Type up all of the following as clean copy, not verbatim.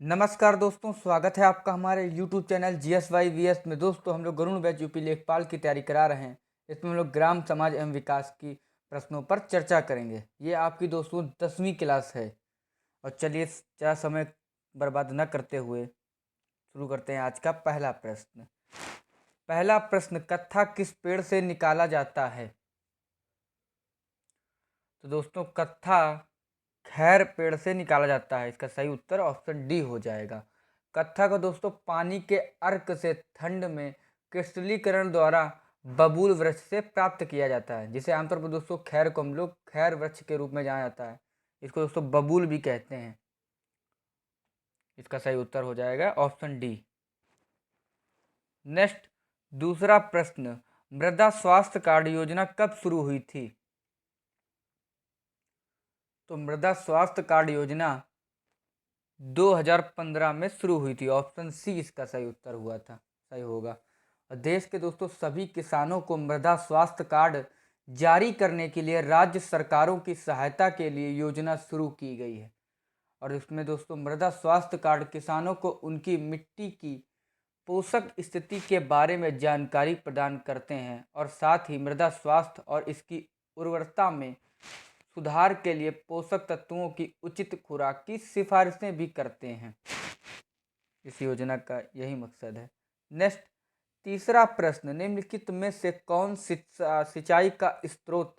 नमस्कार दोस्तों, स्वागत है आपका हमारे YouTube चैनल GSYVS में। दोस्तों, हम लोग गरुड़ बैच यूपी लेखपाल की तैयारी करा रहे हैं। इसमें हम लोग ग्राम समाज एवं विकास की प्रश्नों पर चर्चा करेंगे। ये आपकी दोस्तों 10वीं क्लास है। और चलिए ज़्यादा समय बर्बाद न करते हुए शुरू करते हैं आज का पहला प्रश्न। पहला प्रश्न, कत्था किस पेड़ से निकाला जाता है? तो दोस्तों, कत्था खैर पेड़ से निकाला जाता है। इसका सही उत्तर ऑप्शन डी हो जाएगा। कत्था को दोस्तों पानी के अर्क से ठंड में क्रिस्टलीकरण द्वारा बबूल वृक्ष से प्राप्त किया जाता है, जिसे आमतौर पर दोस्तों खैर को हम लोग खैर वृक्ष के रूप में जाना जाता है। इसको दोस्तों बबूल भी कहते हैं। इसका सही उत्तर हो जाएगा ऑप्शन डी। नेक्स्ट, दूसरा प्रश्न, मृदा स्वास्थ्य कार्ड योजना कब शुरू हुई थी? तो मृदा स्वास्थ्य कार्ड योजना 2015 में शुरू हुई थी। ऑप्शन सी इसका सही उत्तर हुआ था, सही होगा। और देश के दोस्तों सभी किसानों को मृदा स्वास्थ्य कार्ड जारी करने के लिए राज्य सरकारों की सहायता के लिए योजना शुरू की गई है। और इसमें दोस्तों मृदा स्वास्थ्य कार्ड किसानों को उनकी मिट्टी की पोषक स्थिति के बारे में जानकारी प्रदान करते हैं और साथ ही मृदा स्वास्थ्य और इसकी उर्वरता में सुधार के लिए पोषक तत्वों की उचित खुराक की सिफारिशें भी करते हैं। इस योजना का यही मकसद है। नेक्स्ट, तीसरा प्रश्न, निम्नलिखित में से कौन सिंचाई का स्रोत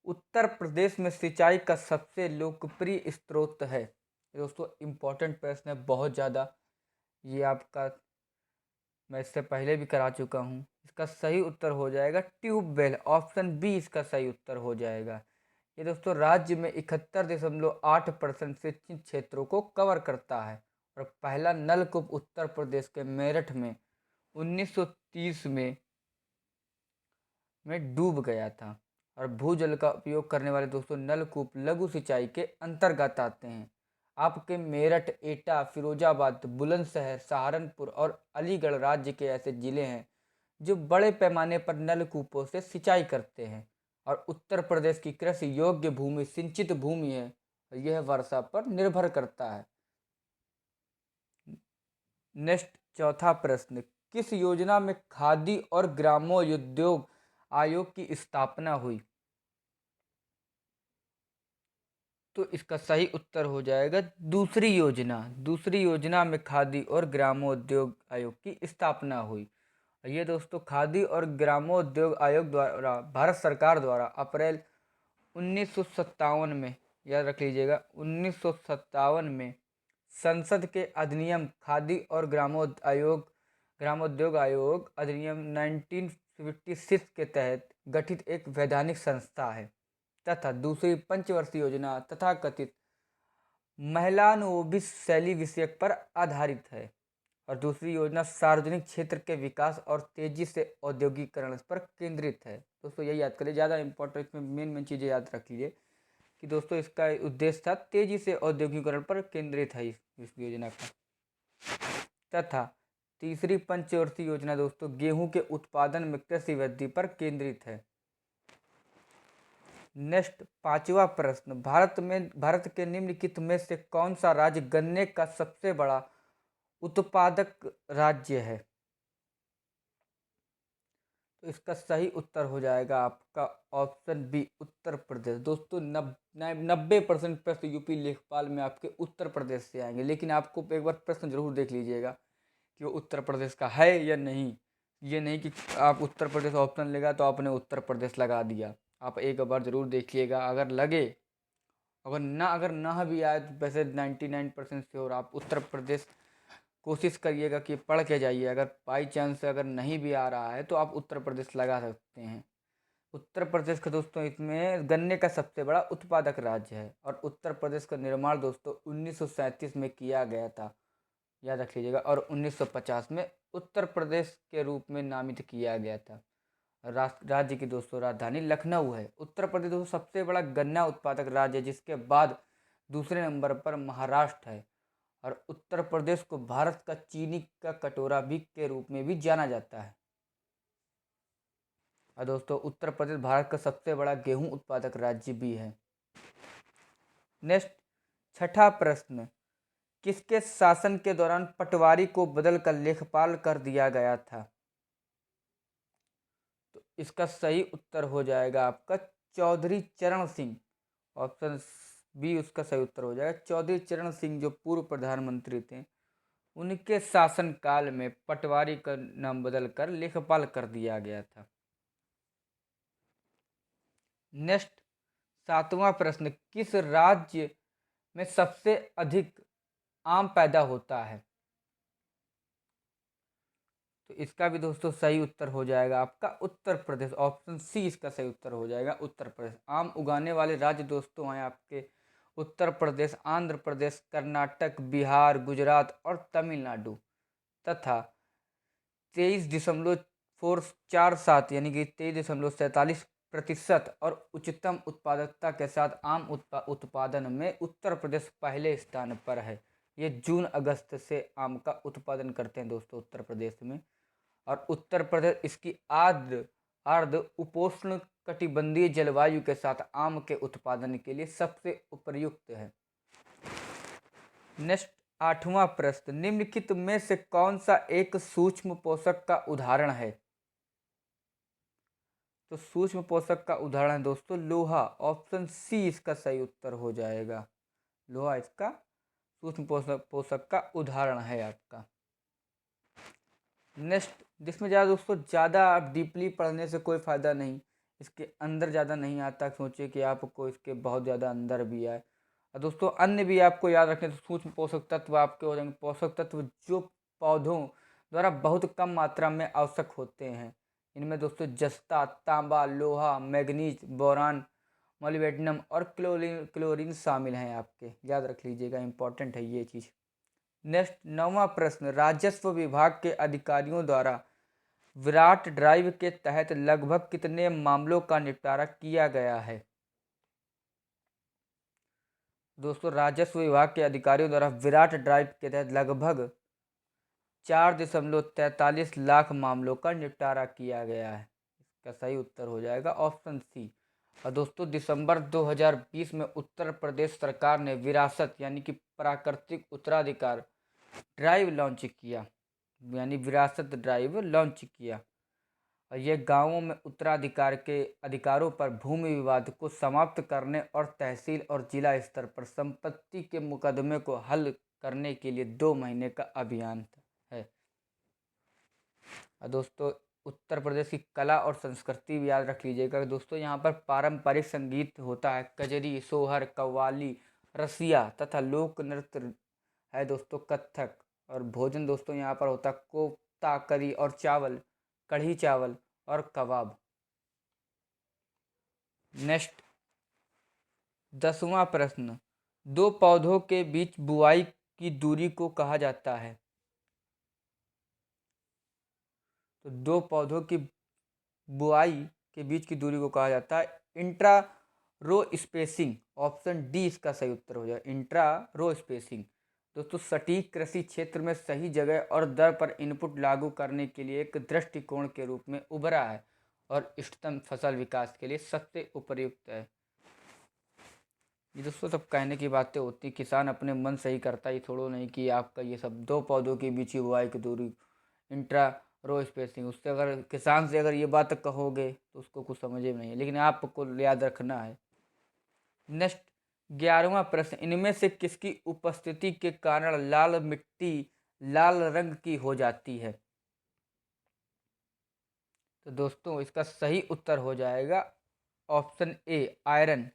उत्तर प्रदेश में सिंचाई का सबसे लोकप्रिय स्रोत है? दोस्तों इम्पोर्टेंट प्रश्न है बहुत ज़्यादा। ये आपका मैं इससे पहले भी करा चुका हूँ। इसका सही उत्तर हो जाएगा ट्यूबवेल। ऑप्शन बी इसका सही उत्तर हो जाएगा। ये दोस्तों राज्य में 71.8% सिंचित क्षेत्रों को कवर करता है। और पहला नलकूप उत्तर प्रदेश के मेरठ में 1930 में डूब गया था। और भूजल का उपयोग करने वाले दोस्तों नलकूप लघु सिंचाई के अंतर्गत आते हैं। आपके मेरठ, एटा, फिरोजाबाद, बुलंदशहर, सहारनपुर और अलीगढ़ राज्य के ऐसे जिले हैं जो बड़े पैमाने पर नलकूपों से सिंचाई करते हैं। और उत्तर प्रदेश की कृषि योग्य भूमि सिंचित भूमि है और यह वर्षा पर निर्भर करता है। नेक्स्ट, चौथा प्रश्न, किस योजना में खादी और ग्रामोद्योग आयोग की स्थापना हुई? तो इसका सही उत्तर हो जाएगा दूसरी योजना। दूसरी योजना में खादी और ग्रामोद्योग आयोग की स्थापना हुई। ये दोस्तों खादी और ग्रामोद्योग आयोग द्वारा भारत सरकार द्वारा अप्रैल 1957 में, याद रख लीजिएगा 1957 में संसद के अधिनियम खादी और ग्रामोद्योग आयोग अधिनियम 1956 के तहत गठित एक वैधानिक संस्था है तथा दूसरी पंचवर्षीय योजना तथा कथित महिलानुविस शैली विषयक पर आधारित है। और दूसरी योजना सार्वजनिक क्षेत्र के विकास और तेजी से औद्योगिकरण पर केंद्रित है। दोस्तों यही याद करिए, ज़्यादा इंपॉर्टेंट इसमें मेन चीज़ें याद रख लीजिए कि दोस्तों इसका उद्देश्य था तेजी से औद्योगिकरण पर केंद्रित है इस योजना का। तथा तीसरी पंचवर्षीय योजना दोस्तों गेहूं के उत्पादन में कृषि वृद्धि पर केंद्रित है। नेक्स्ट, पांचवा प्रश्न, भारत के निम्नलिखित में से कौन सा राज्य गन्ने का सबसे बड़ा उत्पादक राज्य है? तो इसका सही उत्तर हो जाएगा आपका ऑप्शन बी, उत्तर प्रदेश। दोस्तों 90% प्रश्न यूपी लेखपाल में आपके उत्तर प्रदेश से आएंगे, लेकिन आपको एक बार प्रश्न जरूर देख लीजिएगा कि वो उत्तर प्रदेश का है या नहीं। ये नहीं कि आप उत्तर प्रदेश ऑप्शन लेगा तो आपने उत्तर प्रदेश लगा दिया। आप एक बार जरूर देखिएगा, अगर लगे, अगर ना भी आए तो वैसे 99% श्योर आप उत्तर प्रदेश कोशिश करिएगा कि पढ़ के जाइए। अगर बाई चांस अगर नहीं भी आ रहा है तो आप उत्तर प्रदेश लगा सकते हैं। उत्तर प्रदेश का दोस्तों इसमें गन्ने का सबसे बड़ा उत्पादक राज्य है। और उत्तर प्रदेश का निर्माण दोस्तों 1937 में किया गया था, याद रख लीजिएगा। और 1950 में उत्तर प्रदेश के रूप में नामित किया गया था। राज्य की दोस्तों राजधानी लखनऊ है। उत्तर प्रदेश दोस्तों सबसे बड़ा गन्ना उत्पादक राज्य है, जिसके बाद दूसरे नंबर पर महाराष्ट्र है। और उत्तर प्रदेश को भारत का चीनी का कटोरा भी के रूप में भी जाना जाता है। और दोस्तों उत्तर प्रदेश भारत का सबसे बड़ा गेहूं उत्पादक राज्य भी है। नेक्स्ट, छठा प्रश्न, किसके शासन के दौरान पटवारी को बदलकर लेखपाल कर दिया गया था? तो इसका सही उत्तर हो जाएगा आपका चौधरी चरण सिंह। ऑप्शन बी उसका सही उत्तर हो जाएगा। चौधरी चरण सिंह जो पूर्व प्रधानमंत्री थे, उनके शासनकाल में पटवारी का नाम बदलकर लेखपाल कर दिया गया था। नेक्स्ट 7वां प्रश्न, किस राज्य में सबसे अधिक आम पैदा होता है? तो इसका भी दोस्तों सही उत्तर हो जाएगा आपका उत्तर प्रदेश। ऑप्शन सी इसका सही उत्तर हो जाएगा उत्तर प्रदेश। आम उगाने वाले राज्य दोस्तों हैं आपके उत्तर प्रदेश, आंध्र प्रदेश, कर्नाटक, बिहार, गुजरात और तमिलनाडु तथा 23.447 यानी कि 23.47% और उच्चतम उत्पादकता के साथ आम उत्पादन में उत्तर प्रदेश पहले स्थान पर है। ये जून अगस्त से आम का उत्पादन करते हैं दोस्तों उत्तर प्रदेश में। और उत्तर प्रदेश इसकी अर्ध उपोष्ण कटिबंधीय जलवायु के साथ आम के उत्पादन के लिए सबसे उपयुक्त है। नेक्स्ट 8वां प्रश्न, निम्नलिखित में से कौन सा एक सूक्ष्म पोषक का उदाहरण है? तो सूक्ष्म पोषक का उदाहरण है दोस्तों लोहा। ऑप्शन सी इसका सही उत्तर हो जाएगा। लोहा इसका सूक्ष्म पोषक का उदाहरण है आपका। नेक्स्ट, जिसमें ज़्यादा आप डीपली पढ़ने से कोई फ़ायदा नहीं, इसके अंदर ज़्यादा नहीं आता, सोचिए कि आपको इसके बहुत ज़्यादा अंदर भी आए। और दोस्तों अन्य भी आपको याद रखें तो सूक्ष्म पोषक तत्व आपके हो जाएंगे पोषक तत्व जो पौधों द्वारा बहुत कम मात्रा में आवश्यक होते हैं। इनमें दोस्तों जस्ता, तांबा, लोहा, मैग्नीज, बोरान, मोलिब्डेनम और क्लोरीन शामिल हैं आपके, याद रख लीजिएगा, इंपॉर्टेंट है ये चीज़। नेक्स्ट 9वां प्रश्न, राजस्व विभाग के अधिकारियों द्वारा विराट ड्राइव के तहत लगभग कितने मामलों का निपटारा किया गया है? दोस्तों राजस्व विभाग के अधिकारियों द्वारा विराट ड्राइव के तहत लगभग 4.43 लाख मामलों का निपटारा किया गया है। इसका सही उत्तर हो जाएगा ऑप्शन सी। और दोस्तों दिसंबर 2020 में उत्तर प्रदेश सरकार ने विरासत यानी कि प्राकृतिक उत्तराधिकार ड्राइव लॉन्च किया, यानी विरासत ड्राइव लॉन्च किया। और यह गांवों में उत्तराधिकार के अधिकारों पर भूमि विवाद को समाप्त करने और तहसील और जिला स्तर पर संपत्ति के मुकदमे को हल करने के लिए 2 महीने का अभियान है। और दोस्तों उत्तर प्रदेश की कला और संस्कृति भी याद रख लीजिएगा दोस्तों, यहाँ पर पारंपरिक संगीत होता है, कजरी, सोहर, कव्वाली, रसिया तथा लोक नृत्य है दोस्तों, कथक। और भोजन दोस्तों यहाँ पर होता है कोफ्ता, करी और चावल, कढ़ी चावल और कबाब। नेक्स्ट 10वां प्रश्न, 2 पौधों के बीच बुआई की दूरी को कहा जाता है? तो 2 पौधों की बुआई के बीच की दूरी को कहा जाता है इंट्रा रो स्पेसिंग। ऑप्शन डी इसका सही उत्तर हो जाएगा इंट्रा रो स्पेसिंग। दोस्तों सटीक कृषि क्षेत्र में सही जगह और दर पर इनपुट लागू करने के लिए एक दृष्टिकोण के रूप में उभरा है और इष्टतम फसल विकास के लिए सबसे उपयुक्त है। ये दोस्तों सब कहने की बातें होती, किसान अपने मन से ही करता, ही थोड़ो नहीं कि आपका ये सब 2 पौधों के बीच की बुआई की दूरी इंट्रा रो स्पेसिंग, उससे अगर किसान से अगर ये बात कहोगे तो उसको कुछ समझे नहीं है, लेकिन आपको याद रखना है। नेक्स्ट 11वां प्रश्न, इनमें से किसकी उपस्थिति के कारण लाल मिट्टी लाल रंग की हो जाती है? तो दोस्तों इसका सही उत्तर हो जाएगा ऑप्शन ए आयरन।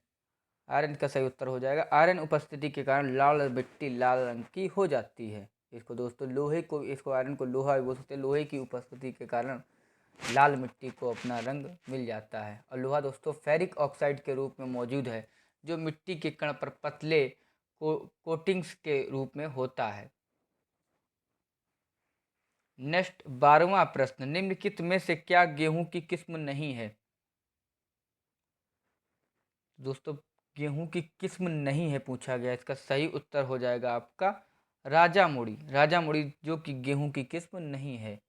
आयरन का सही उत्तर हो जाएगा। आयरन उपस्थिति के कारण लाल मिट्टी लाल रंग की हो जाती है। इसको दोस्तों लोहे को, इसको आयरन को लोहा भी बोल सकते हैं। लोहे की उपस्थिति के कारण लाल मिट्टी को अपना रंग मिल जाता है। और लोहा दोस्तों फेरिक ऑक्साइड के रूप में मौजूद है जो मिट्टी के कण पर पतले कोटिंग्स के रूप में होता है। नेक्स्ट 12वां प्रश्न, निम्नलिखित में से क्या गेहूं की किस्म नहीं है? दोस्तों गेहूं की किस्म नहीं है पूछा गया, इसका सही उत्तर हो जाएगा आपका राजा मुड़ी। राजा मुड़ी जो कि गेहूं की किस्म नहीं है।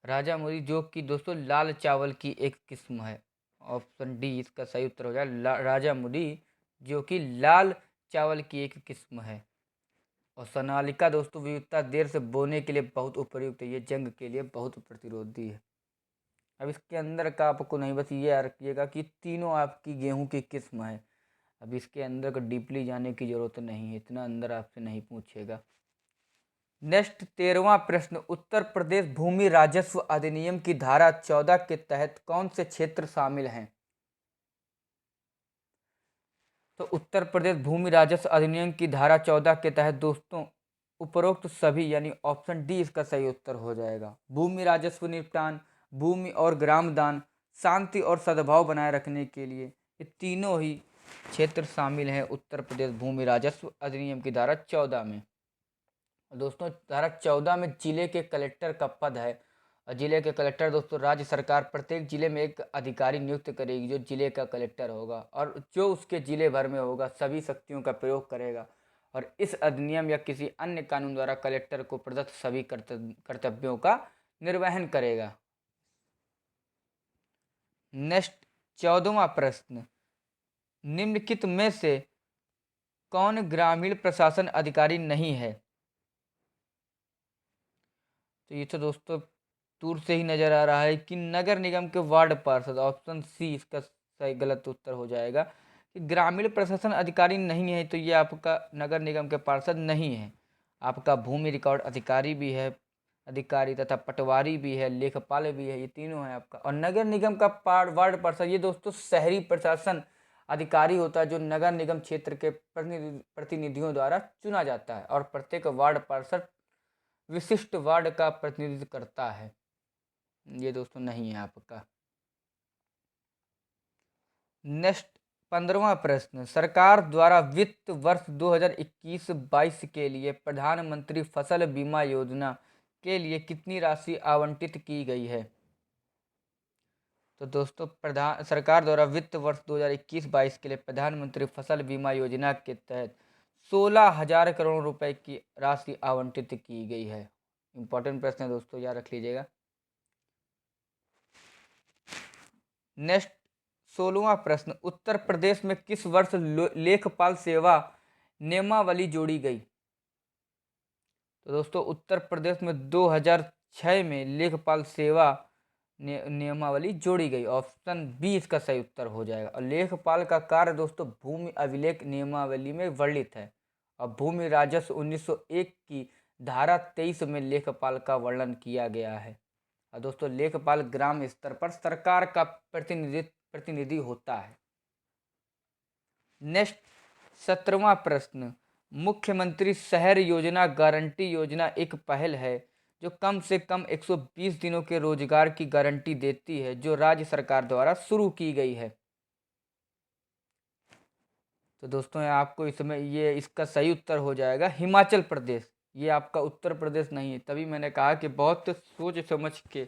राजा मुड़ी जो कि दोस्तों लाल चावल की एक किस्म है। ऑप्शन डी इसका सही उत्तर हो जाएगा राजा मुड़ी जो कि लाल चावल की एक किस्म है। और सोनालिका दोस्तों विविधता देर से बोने के लिए बहुत उपयुक्त है, ये जंग के लिए बहुत प्रतिरोधी है। अब इसके अंदर का आपको नहीं, बस ये रखिएगा कि तीनों आपकी गेहूं की किस्म है। अब इसके अंदर को डीपली जाने की जरूरत नहीं है, इतना अंदर आपसे नहीं पूछेगा। नेक्स्ट 13वां प्रश्न, उत्तर प्रदेश भूमि राजस्व अधिनियम की धारा 14 के तहत कौन से क्षेत्र शामिल हैं? तो उत्तर प्रदेश भूमि राजस्व अधिनियम की धारा 14 के तहत दोस्तों उपरोक्त सभी यानी ऑप्शन डी इसका सही उत्तर हो जाएगा। भूमि राजस्व निपटान, भूमि और ग्राम दान, शांति और सद्भाव बनाए रखने के लिए, ये तीनों ही क्षेत्र शामिल हैं उत्तर प्रदेश भूमि राजस्व अधिनियम की धारा 14 में। दोस्तों धारा 14 में जिले के कलेक्टर का पद है, और जिले के कलेक्टर दोस्तों राज्य सरकार प्रत्येक जिले में एक अधिकारी नियुक्त करेगी जो जिले का कलेक्टर होगा, और जो उसके जिले भर में होगा सभी शक्तियों का प्रयोग करेगा, और इस अधिनियम या किसी अन्य कानून द्वारा कलेक्टर को प्रदत्त सभी कर्तव्यों का निर्वहन करेगा। नेक्स्ट 14वां प्रश्न, निम्नलिखित में से कौन ग्रामीण प्रशासन अधिकारी नहीं है? तो ये तो दोस्तों दूर से ही नजर आ रहा है कि नगर निगम के वार्ड पार्षद, ऑप्शन सी इसका सही गलत उत्तर हो जाएगा कि ग्रामीण प्रशासन अधिकारी नहीं है, तो ये आपका नगर निगम के पार्षद नहीं है। आपका भूमि रिकॉर्ड अधिकारी भी है, अधिकारी तथा पटवारी भी है, लेखपाल भी है, ये तीनों है आपका। और नगर निगम का वार्ड पार्षद ये दोस्तों शहरी प्रशासन अधिकारी होता है जो नगर निगम क्षेत्र के प्रतिनिधियों द्वारा चुना जाता है, और प्रत्येक वार्ड पार्षद विशिष्ट वार्ड का प्रतिनिधित्व करता है। ये दोस्तों नहीं है आपका। नेक्स्ट 15वां प्रश्न, सरकार द्वारा वित्त वर्ष 2021-22 के लिए प्रधानमंत्री फसल बीमा योजना के लिए कितनी राशि आवंटित की गई है? तो दोस्तों सरकार द्वारा वित्त वर्ष 2021-22 के लिए प्रधानमंत्री फसल बीमा योजना के तहत 16,000 करोड़ रुपए की राशि आवंटित की गई है। इंपॉर्टेंट प्रश्न है दोस्तों, याद रख लीजिएगा। नेक्स्ट 16वां प्रश्न, उत्तर प्रदेश में किस वर्ष लेखपाल सेवा नियमावली जोड़ी गई? तो दोस्तों उत्तर प्रदेश में 2006 में लेखपाल सेवा नियमावली जोड़ी गई, ऑप्शन बी इसका सही उत्तर हो जाएगा। और लेखपाल का कार्य दोस्तों भूमि अभिलेख नियमावली में वर्णित है, और भूमि राजस्व 1901 की धारा 23 में लेखपाल का वर्णन किया गया है। और दोस्तों लेखपाल ग्राम स्तर पर सरकार का प्रतिनिधि होता है। नेक्स्ट 17वां प्रश्न, मुख्यमंत्री शहर योजना गारंटी योजना एक पहल है जो कम से कम 120 दिनों के रोजगार की गारंटी देती है, जो राज्य सरकार द्वारा शुरू की गई है। तो दोस्तों आपको इसमें ये इसका सही उत्तर हो जाएगा हिमाचल प्रदेश। ये आपका उत्तर प्रदेश नहीं है, तभी मैंने कहा कि बहुत सोच समझ के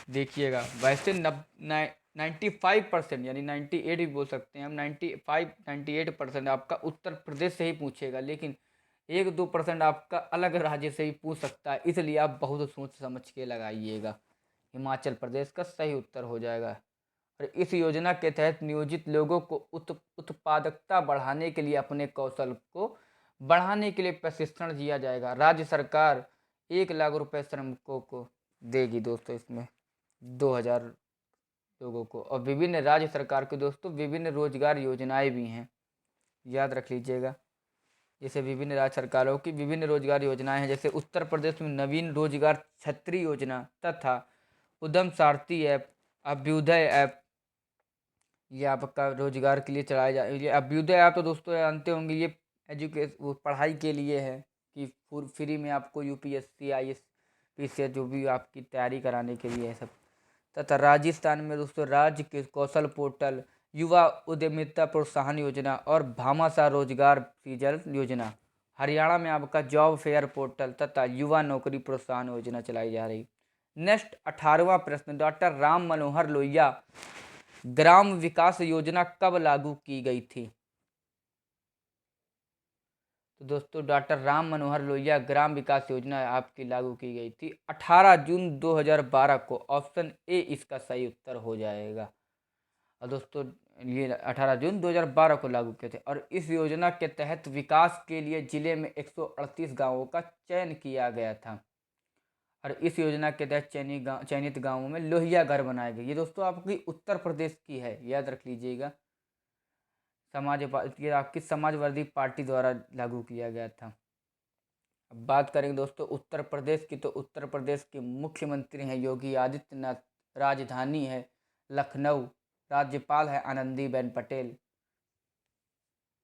देखिएगा। वैसे 95% यानी 98 भी बोल सकते हैं हम, 98% आपका उत्तर प्रदेश से ही पूछेगा, लेकिन 1-2% आपका अलग राज्य से ही पूछ सकता है, इसलिए आप बहुत सोच समझ के लगाइएगा। हिमाचल प्रदेश का सही उत्तर हो जाएगा। और इस योजना के तहत नियोजित लोगों को उत्पादकता बढ़ाने के लिए अपने कौशल को बढ़ाने के लिए प्रशिक्षण दिया जाएगा। राज्य सरकार 1 लाख रुपए श्रमिकों को देगी दोस्तों, इसमें 2,000 लोगों को। और विभिन्न राज्य सरकार के दोस्तों विभिन्न रोजगार योजनाएं भी हैं, याद रख लीजिएगा। जैसे विभिन्न राज्य सरकारों की विभिन्न रोजगार योजनाएं हैं, जैसे उत्तर प्रदेश में नवीन रोजगार छतरी योजना तथा उद्यम सारथी ऐप, अभ्युदय ऐप, ये आपका रोजगार के लिए चलाया जाए। ये अभ्युदय ऐप तो दोस्तों जानते होंगे, ये वो पढ़ाई के लिए है कि फ्री में आपको यूपीएससी आईएएस से जो भी आपकी तैयारी कराने के लिए है सब। तथा राजस्थान में दोस्तों राज्य के कौशल पोर्टल, युवा उद्यमिता प्रोत्साहन योजना और भामाशाह रोजगार सृजन योजना। हरियाणा में आपका जॉब फेयर पोर्टल तथा युवा नौकरी प्रोत्साहन योजना चलाई जा रही। नेक्स्ट 18वां प्रश्न, डॉक्टर राम मनोहर लोहिया ग्राम विकास योजना कब लागू की गई थी? तो दोस्तों डॉक्टर राम मनोहर लोहिया ग्राम विकास योजना आपकी लागू की गई थी 18 जून 2012 को, ऑप्शन ए इसका सही उत्तर हो जाएगा। और दोस्तों ये 18 जून 2012 को लागू किए थे। और इस योजना के तहत विकास के लिए जिले में 138 गांवों का चयन किया गया था। और इस योजना के तहत चयनित गांवों में लोहिया घर बनाए गए। ये दोस्तों आपकी उत्तर प्रदेश की है, याद रख लीजिएगा। ये आपकी समाजवादी पार्टी द्वारा लागू किया गया था। अब बात करेंगे दोस्तों उत्तर प्रदेश की, तो उत्तर प्रदेश के मुख्यमंत्री हैं योगी आदित्यनाथ, राजधानी है लखनऊ, राज्यपाल है आनंदीबेन पटेल,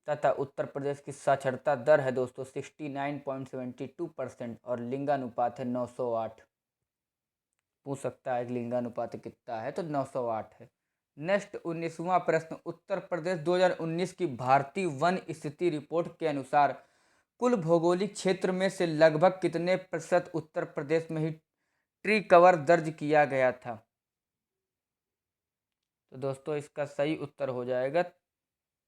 तथा उत्तर प्रदेश की साक्षरता दर है दोस्तों 69.72% और लिंगानुपात है 908। पूछ सकता है लिंगानुपात कितना है, तो 908 है। नेक्स्ट 19वां प्रश्न, उत्तर प्रदेश 2019 की भारतीय वन स्थिति रिपोर्ट के अनुसार कुल भौगोलिक क्षेत्र में से लगभग कितने प्रतिशत उत्तर प्रदेश में ही ट्री कवर दर्ज किया गया था? तो दोस्तों इसका सही उत्तर हो जाएगा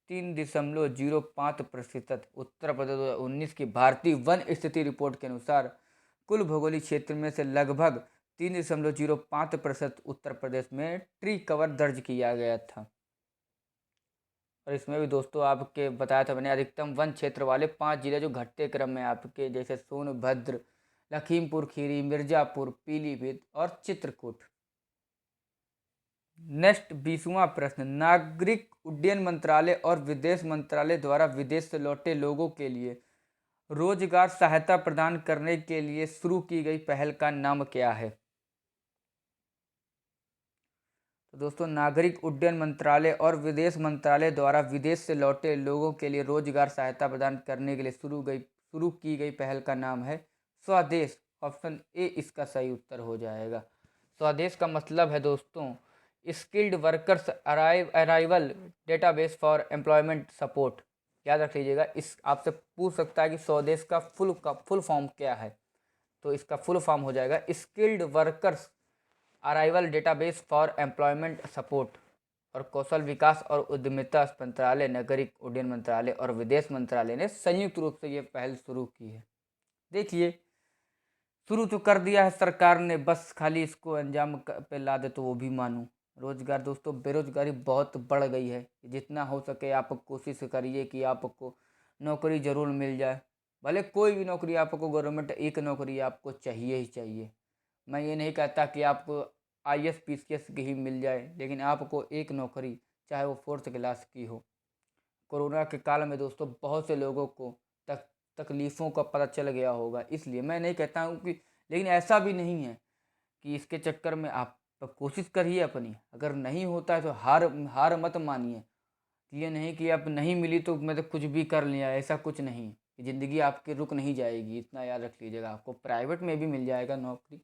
3.05%। उत्तर प्रदेश 2019 की भारतीय वन स्थिति रिपोर्ट के अनुसार कुल भौगोलिक क्षेत्र में से लगभग 3.05% उत्तर प्रदेश में ट्री कवर दर्ज किया गया था। और इसमें भी दोस्तों आपके बताया था मैंने अधिकतम वन क्षेत्र वाले 5 जिले जो घटते क्रम में आपके जैसे सोनभद्र, लखीमपुर खीरी, मिर्जापुर, पीलीभीत और चित्रकूट। नेक्स्ट 20वां प्रश्न, नागरिक उड्डयन मंत्रालय और विदेश मंत्रालय द्वारा विदेश से लौटे लोगों के लिए रोजगार सहायता प्रदान करने के लिए शुरू की गई पहल का नाम क्या है? तो दोस्तों नागरिक उड्डयन मंत्रालय और विदेश मंत्रालय द्वारा विदेश से लौटे लोगों के लिए रोजगार सहायता प्रदान करने के लिए शुरू की गई पहल का नाम है स्वदेश। ऑप्शन ए इसका सही उत्तर हो जाएगा। स्वदेश का मतलब है दोस्तों skilled workers arrival database for employment support. याद रख लीजिएगा। इस आपसे पूछ सकता है कि स्वदेश का फुल फॉर्म क्या है, तो इसका फुल फॉर्म हो जाएगा skilled workers arrival database for employment support. और कौशल विकास और उद्यमिता मंत्रालय, नागरिक उड्डयन मंत्रालय और विदेश मंत्रालय ने संयुक्त रूप से ये पहल शुरू की है। देखिए शुरू तो कर दिया है सरकार ने, बस खाली इसको अंजाम पे ला दे तो वो भी मानूं। रोजगार दोस्तों बेरोजगारी बहुत बढ़ गई है। जितना हो सके आप कोशिश करिए कि आपको नौकरी ज़रूर मिल जाए। भले कोई भी नौकरी आपको, गवर्नमेंट एक नौकरी आपको चाहिए ही चाहिए। मैं ये नहीं कहता कि आपको IAS PCS की ही मिल जाए, लेकिन आपको एक नौकरी चाहे वो 4th क्लास की हो। कोरोना के काल में दोस्तों बहुत से लोगों को तकलीफ़ों का पता चल गया होगा, इसलिए मैं नहीं कहता हूँ कि, लेकिन ऐसा भी नहीं है कि इसके चक्कर में आप कोशिश करिए अपनी। अगर नहीं होता है तो हार मत मानिए। ये नहीं कि आप नहीं मिली तो मतलब कुछ भी कर लिया, ऐसा कुछ नहीं। ज़िंदगी आपकी रुक नहीं जाएगी, इतना याद रख लीजिएगा। आपको प्राइवेट में भी मिल जाएगा नौकरी,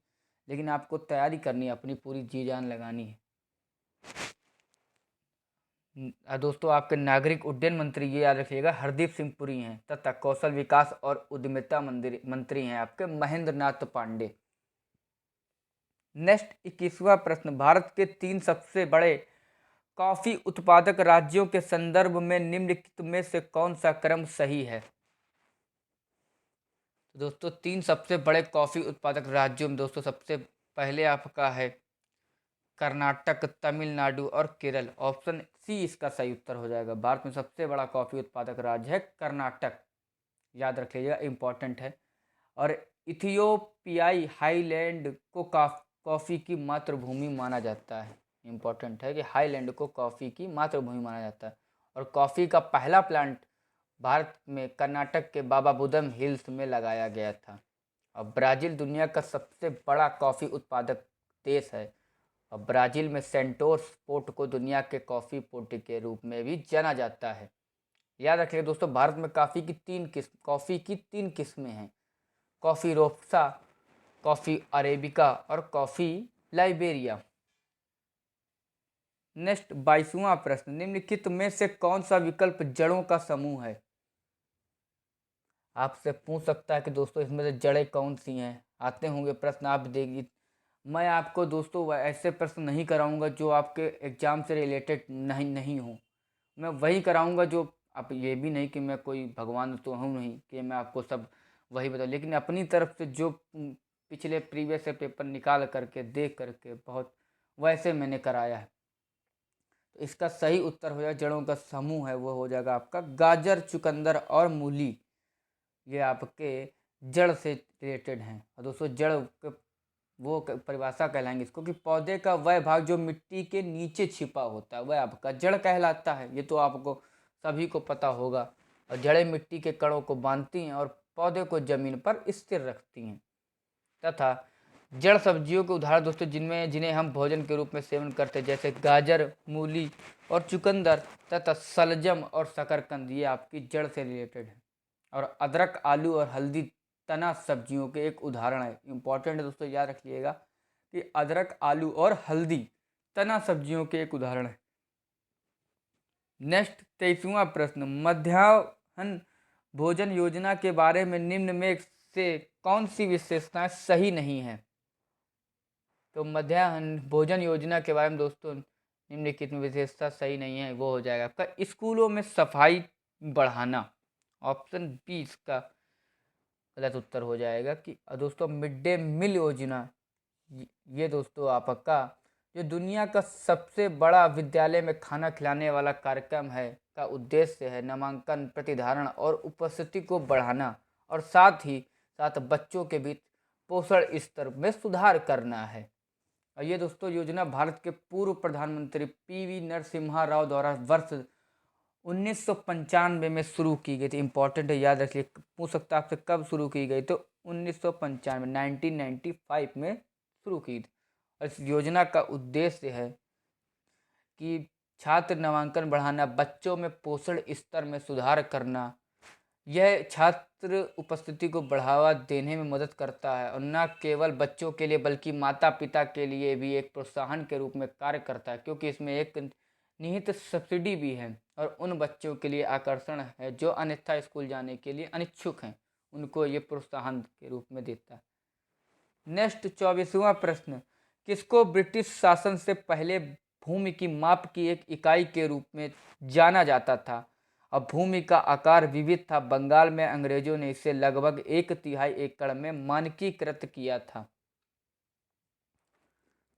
लेकिन आपको तैयारी करनी है, अपनी पूरी जी जान लगानी है। दोस्तों आपके नागरिक उड्डयन मंत्री ये याद रखिएगा हरदीप सिंह पुरी हैं, तथा कौशल विकास और उद्यमिता मंत्री हैं आपके महेंद्र नाथ पांडे। नेक्स्ट 21वां प्रश्न, भारत के 3 सबसे बड़े कॉफी उत्पादक राज्यों के संदर्भ में निम्नलिखित में से कौन सा क्रम सही है? तो दोस्तों 3 सबसे बड़े कॉफी उत्पादक राज्यों में दोस्तों सबसे पहले आपका है कर्नाटक, तमिलनाडु और केरल। ऑप्शन सी इसका सही उत्तर हो जाएगा। भारत में सबसे बड़ा कॉफी उत्पादक राज्य है कर्नाटक, याद रख लीजिएगा, इंपॉर्टेंट है। और इथियोपियाई हाईलैंड को कॉफ़ी की मातृभूमि माना जाता है। इम्पॉर्टेंट है कि हाईलैंड को कॉफ़ी की मातृभूमि माना जाता है। और कॉफ़ी का पहला प्लांट भारत में कर्नाटक के बाबा बुदन हिल्स में लगाया गया था। और ब्राज़ील दुनिया का सबसे बड़ा कॉफ़ी उत्पादक देश है। और ब्राज़ील में सेंटोस पोर्ट को दुनिया के कॉफ़ी पोर्ट के रूप में भी जाना जाता है। याद रखिएगा दोस्तों भारत में कॉफ़ी की 3 किस्में हैं, कॉफ़ी रोबस्टा, कॉफ़ी अरेबिका और कॉफ़ी लाइबेरिया। नेक्स्ट 22वां प्रश्न, निम्नलिखित में से कौन सा विकल्प जड़ों का समूह है? आपसे पूछ सकता है कि दोस्तों इसमें से जड़ें कौन सी हैं। आते होंगे प्रश्न, आप देखिए। मैं आपको दोस्तों ऐसे प्रश्न नहीं कराऊंगा जो आपके एग्ज़ाम से रिलेटेड नहीं हो। मैं वही कराऊंगा जो, आप ये भी नहीं कि मैं कोई भगवान तो हूँ नहीं कि मैं आपको सब वही बताऊँ, लेकिन अपनी तरफ से जो पिछले प्रीवियस से पेपर निकाल करके देख करके बहुत वैसे मैंने कराया है। तो इसका सही उत्तर हो जाएगा, जड़ों का समूह है वो हो जाएगा आपका गाजर, चुकंदर और मूली। ये आपके जड़ से रिलेटेड हैं। और दोस्तों जड़ वो परिभाषा कहलाएंगे इसको कि पौधे का वह भाग जो मिट्टी के नीचे छिपा होता है वह आपका जड़ कहलाता है। ये तो आपको सभी को पता होगा। और जड़ें मिट्टी के कणों को बांधती हैं और पौधे को जमीन पर स्थिर रखती हैं। तथा जड़ सब्जियों के उदाहरण दोस्तों जिन्हें हम भोजन के रूप में सेवन करते हैं, जैसे गाजर, मूली और चुकंदर तथा सलजम और शकरकंद, ये आपकी जड़ से रिलेटेड है। और अदरक, आलू और हल्दी तना सब्जियों के एक उदाहरण है। इंपॉर्टेंट है दोस्तों, याद रखिएगा कि अदरक, आलू और हल्दी तना सब्जियों के एक उदाहरण है। नेक्स्ट 23वां प्रश्न, मध्याह्न भोजन योजना के बारे में निम्न में से कौन सी विशेषताएं सही नहीं है? तो मध्याह्न भोजन योजना के बारे में दोस्तों निम्नलिखित में विशेषता सही नहीं है, वो हो जाएगा आपका स्कूलों में सफाई बढ़ाना। ऑप्शन बी इसका गलत उत्तर हो जाएगा। कि दोस्तों मिड डे मील योजना, ये दोस्तों आपका जो दुनिया का सबसे बड़ा विद्यालय में खाना खिलाने वाला कार्यक्रम है का उद्देश्य है नामांकन, प्रतिधारण और उपस्थिति को बढ़ाना और साथ ही साथ बच्चों के बीच पोषण स्तर में सुधार करना है। और ये दोस्तों योजना भारत के पूर्व प्रधानमंत्री पीवी नरसिम्हा राव द्वारा वर्ष 1995 में शुरू की गई थी। इंपॉर्टेंट है, याद रखिए, पूछ सकता है आपसे कब शुरू की गई। तो 1995 1995 में शुरू की थी। और इस योजना का उद्देश्य है कि छात्र नामांकन बढ़ाना, बच्चों में पोषण स्तर में सुधार करना। यह छात्र उपस्थिति को बढ़ावा देने में मदद करता है और न केवल बच्चों के लिए बल्कि माता पिता के लिए भी एक प्रोत्साहन के रूप में कार्य करता है, क्योंकि इसमें एक निहित सब्सिडी भी है और उन बच्चों के लिए आकर्षण है जो अन्यथा स्कूल जाने के लिए अनिच्छुक हैं, उनको ये प्रोत्साहन के रूप में देता है। नेक्स्ट 24वां प्रश्न, किसको ब्रिटिश शासन से पहले भूमि की माप की एक इकाई के रूप में जाना जाता था? अब भूमि का आकार विविध था। बंगाल में अंग्रेजों ने इसे लगभग 1/3 एकड़ में मानकीकृत किया था।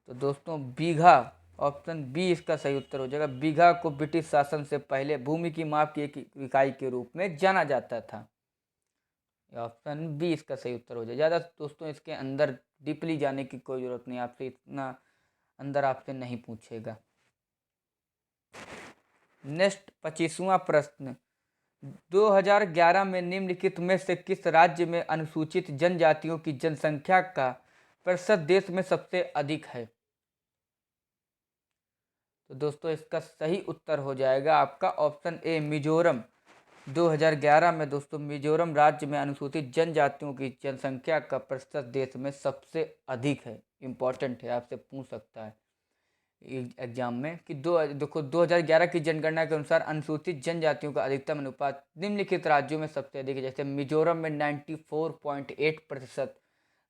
तो दोस्तों बीघा, ऑप्शन बी इसका सही उत्तर हो जाएगा। बीघा को ब्रिटिश शासन से पहले भूमि की माप की एक इकाई के रूप में जाना जाता था। ऑप्शन बी इसका सही उत्तर हो जाएगा। ज़्यादा दोस्तों इसके अंदर डीपली जाने की कोई ज़रूरत नहीं, आपसे इतना अंदर आपसे नहीं पूछेगा। नेक्स्ट 25वां प्रश्न, 2011 में निम्नलिखित में से किस राज्य में अनुसूचित जनजातियों की जनसंख्या का प्रतिशत देश में सबसे अधिक है? तो दोस्तों इसका सही उत्तर हो जाएगा आपका ऑप्शन ए मिजोरम। 2011 में दोस्तों मिजोरम राज्य में अनुसूचित जनजातियों की जनसंख्या का प्रतिशत देश में सबसे अधिक है। इम्पॉर्टेंट है, आपसे पूछ सकता है एग्जाम में कि देखो 2011 की जनगणना के अनुसार अनुसूचित जनजातियों का अधिकतम अनुपात निम्नलिखित राज्यों में सबसे अधिक है। जैसे मिजोरम में 94.8%,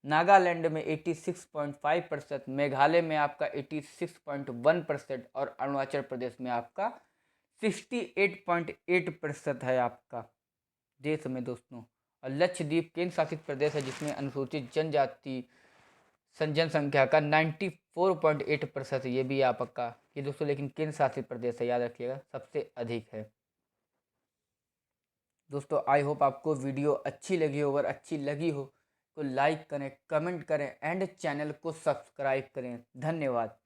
नागालैंड में 86.5%, मेघालय में आपका 86.1% और अरुणाचल प्रदेश में आपका 68.8% है आपका देश में दोस्तों। और लक्षद्वीप केंद्र शासित प्रदेश है जिसमें अनुसूचित जनजाति जनसंख्या का 94.8% ये भी आपका, ये दोस्तों लेकिन केंद्र शासित प्रदेश है, याद रखिएगा सबसे अधिक है। दोस्तों आई होप आपको वीडियो अच्छी लगी हो। अगर अच्छी लगी हो तो लाइक करें, कमेंट करें एंड चैनल को सब्सक्राइब करें। धन्यवाद।